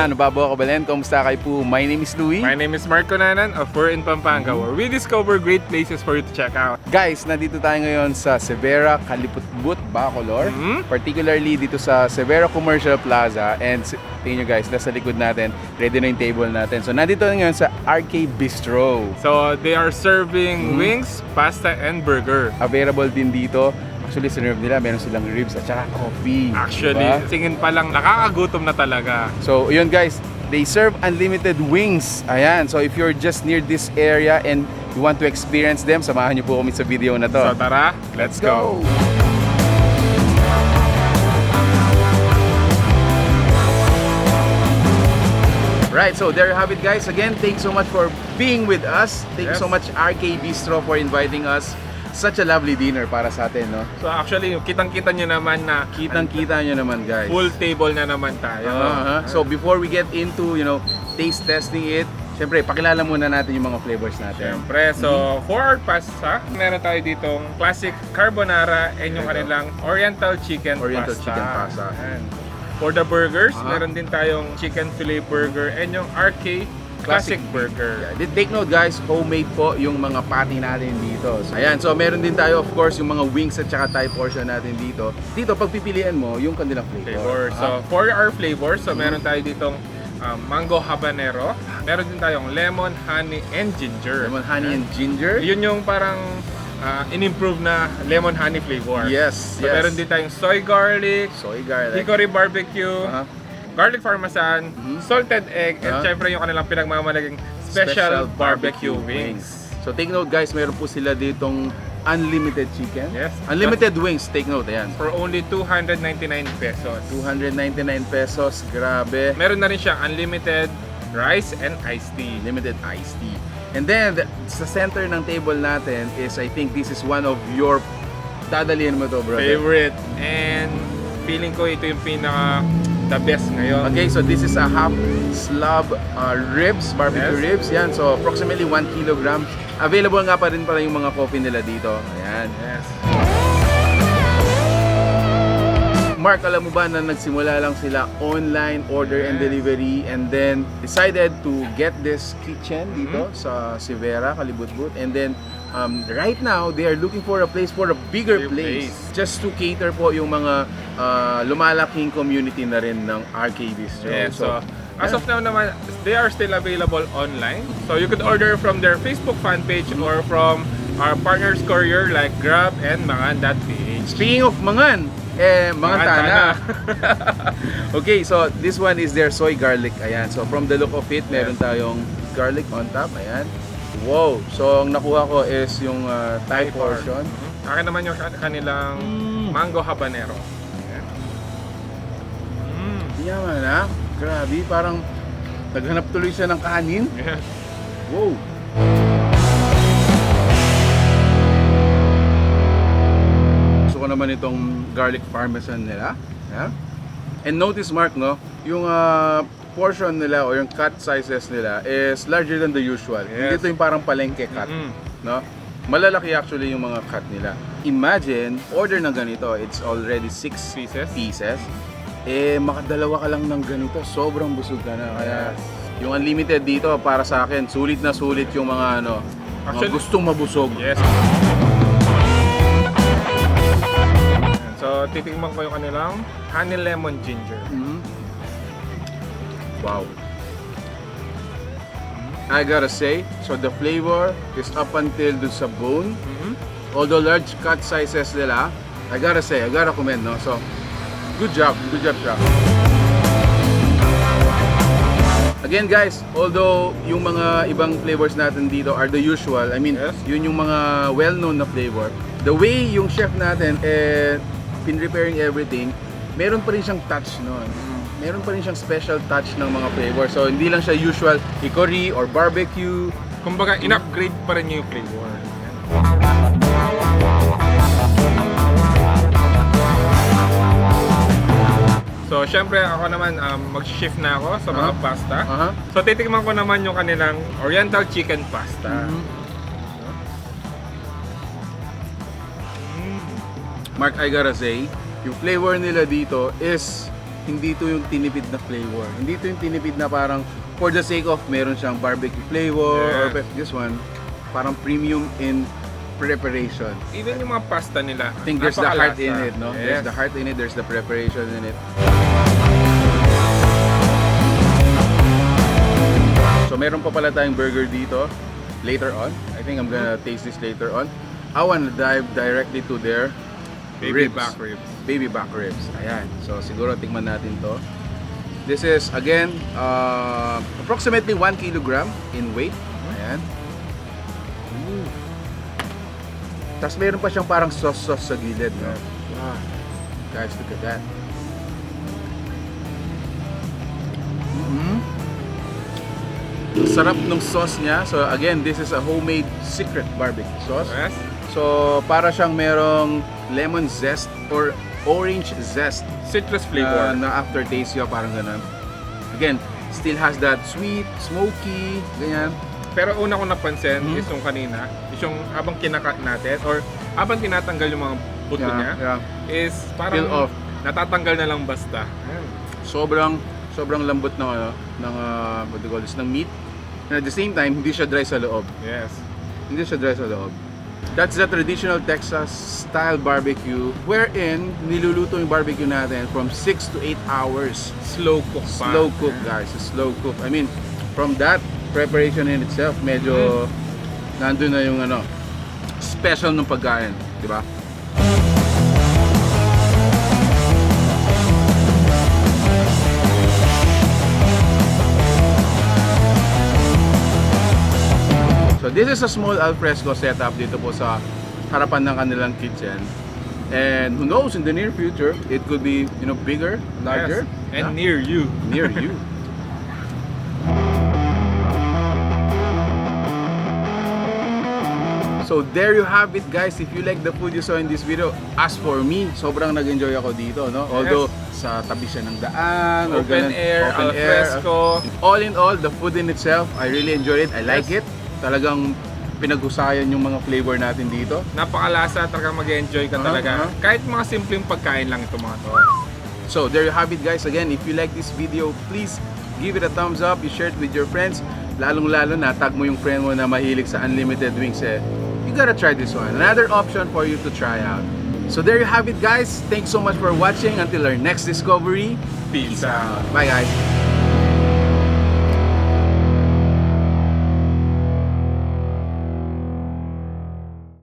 Ano ba po, Kabalen? Kumusta kayo po? My name is Louie. My name is Mark Conanan of We're in Pampanga, where we discover great places for you to check out. Guys, nandito tayo ngayon sa Severa, Kaliputbut, Bacolor. Particularly dito sa Severa Commercial Plaza. And tingnan nyo guys, nasa likod natin, ready na yung table natin. So nandito na ngayon sa RK Bistro. So they are serving wings, pasta, and burger. Available din dito. Actually, sinerve nila, meron silang ribs at saka coffee. Actually, diba? tingin pa lang, nakakagutom na talaga. So, yun guys, they serve unlimited wings. Ayan, so if you're just near this area and you want to experience them, samahan niyo po kami sa video na to. So tara, let's go! Right, so there you have it guys. Again, thanks so much for being with us. Thank you Yes. so much RK Bistro for inviting us. Such a lovely dinner para sa atin, no? So actually, kitang-kita nyo naman na Kitang-kita nyo naman guys. full table na naman tayo. So before we get into, taste testing it, syempre, pakilala muna natin yung mga flavors natin. Siyempre, so for our pasta, meron tayo ditong classic carbonara and yung There you go. kanilang oriental chicken Oriental pasta. chicken pasta. Ayan. For the burgers, Uh-huh. meron din tayong chicken fillet burger and yung RK classic burger. Yeah, take note guys, homemade po yung mga patty natin dito. So, ayan, so meron din tayo of course yung mga wings at saka Thai portion natin dito. Dito, pagpipilian mo yung kanilang flavor. So for our flavors, so meron tayo ditong mango habanero, meron din tayong lemon, honey, and ginger. Lemon, honey, and ginger. Yun yung parang in-improve na lemon honey flavor. Yes, So yes. meron din tayong soy garlic, Soy garlic. hickory barbecue, Uh-huh. garlic parmesan, salted egg, and Uh-huh. syempre yung kanilang pinagmamalaging special barbecue wings. So take note guys, meron po sila ditong unlimited chicken. Yes. Unlimited wings, take note, ayan. For only 299 pesos. 299 pesos, grabe. Meron na rin siyang unlimited rice and iced tea. Limited iced tea. And then, sa center ng table natin is, I think this is one of your, dadalihan mo to, brother. Favorite. And feeling ko ito yung pinaka the best ngayon. Okay, so this is a half slab ribs, barbecue Yes. ribs. Yan, so approximately 1 kilogram. Available nga pa rin pala yung mga coffee nila dito. Ayan. Yes. Mark, alam mo ba na nagsimula lang sila online order and Yes. delivery and then decided to get this kitchen dito sa Severa, Kalibutbut, and then right now they are looking for a place for a bigger Bigger place place. just to cater po yung mga lumalaking community na rin ng RK Bistro. Yes. So, as of now naman, they are still available online. So you could order from their Facebook fan page or from our partners courier like Grab and Mangan.ph. Speaking of Mangan, Mangantana. Okay, so this one is their soy garlic. Ayan, so from the look of it, meron tayong garlic on top. Ayan. Wow! So ang nakuha ko is yung Thai portion. Akin naman yung kanilang mango habanero. Ayan. Yaman ha? Grabe, parang naghanap tuloy siya ng kanin. Yes. Wow! Gusto ko naman itong garlic parmesan nila. Yeah? And notice Mark, no? Yung portion nila o yung cut sizes nila is larger than the usual. Hindi Yes. ito yung parang palengke cut. No? Malalaki actually yung mga cut nila. Imagine, order ng ganito, it's already 6 pieces. Makadalawa ka lang ng ganito, sobrang busog ka na. Kaya yung unlimited dito para sa akin, sulit na sulit yung mga mga Actually, gustong mabusog. Yes. So, titingnan ko yung kanilang honey lemon ginger. Wow. I gotta say, so the flavor is up until dun sa bone. Although large cut sizes nila, I gotta say, I gotta commend, no? So, good job siya. Again guys, although yung mga ibang flavors natin dito are the usual, I mean, Yes. yun yung mga well-known na flavor. The way yung chef natin pin-preparing everything, meron pa rin siyang touch nun. Meron pa rin siyang special touch ng mga flavor. So, hindi lang siya usual hickory or barbecue. Kumbaga, in-upgrade pa rin yung flavor. So, syempre ako naman mag-shift na ako sa mga pasta. So, titikman ko naman yung kanilang oriental chicken pasta. Mark, I gotta say, yung flavor nila dito is hindi ito yung tinipid na flavor. Hindi ito yung tinipid na parang for the sake of meron siyang barbecue flavor or this one, parang premium in preparation. Even yung mga pasta nila, I think there's the heart in napakalasa. it, no? Yes. There's the heart in it, there's the preparation in it. So meron pa pala tayong burger dito later on. I think I'm gonna taste this later on. I wanna dive directly to their Baby ribs. back ribs. Baby back ribs. Ayan. So siguro tikman natin to. This is again approximately 1 kilogram in weight. Ayan. Tapos meron pa siyang parang sauce sa gilid, no? Wow. Guys, look at that. Sarap ng sauce niya. So again, this is a homemade secret barbecue sauce. Yes. So para siyang merong lemon zest or orange zest Citrus flavor. na aftertaste siya, parang ganun. Again, still has that sweet, smoky, ganyan. Pero una ko napansin is yung kanina, is yung habang kinakat natin or habang tinatanggal yung mga buto niya, Yeah. is Peel parang off. natatanggal na lang basta. Sobrang lambot ng what do you call this, ng meat. And at the same time, hindi siya dry sa loob. Yes. Hindi siya dry sa loob. That's the traditional Texas style barbecue wherein niluluto yung barbecue natin from 6 to 8 hours. Slow cook pa. Slow cook, guys. Slow cook. I mean, from that preparation in itself, medyo nandun na yung special ng pagkain, di ba? So this is a small alfresco setup dito po sa harapan ng kanilang kitchen. And who knows, in the near future, it could be, bigger, larger, Yes. And near you. near you. So there you have it, guys. If you like the food you saw in this video, as for me, sobrang nag-enjoy ako dito, no? Although sa tabi siya ng daan, or Open ganun, air, open al fresco. All in all, the food in itself, I really enjoyed it. I like it. Talagang pinag-usayan yung mga flavor natin dito. Napakalasa, talagang mag-enjoy ka talaga. Kahit mga simpleng pagkain lang ito mga to. So there you have it, guys. Again, if you like this video, please give it a thumbs up. You share it with your friends. Lalong-lalo na tag mo yung friend mo na mahilig sa unlimited wings. You gotta try this one. Another option for you to try out. So there you have it, guys. Thanks so much for watching. Until our next discovery. Peace out. Bye, guys.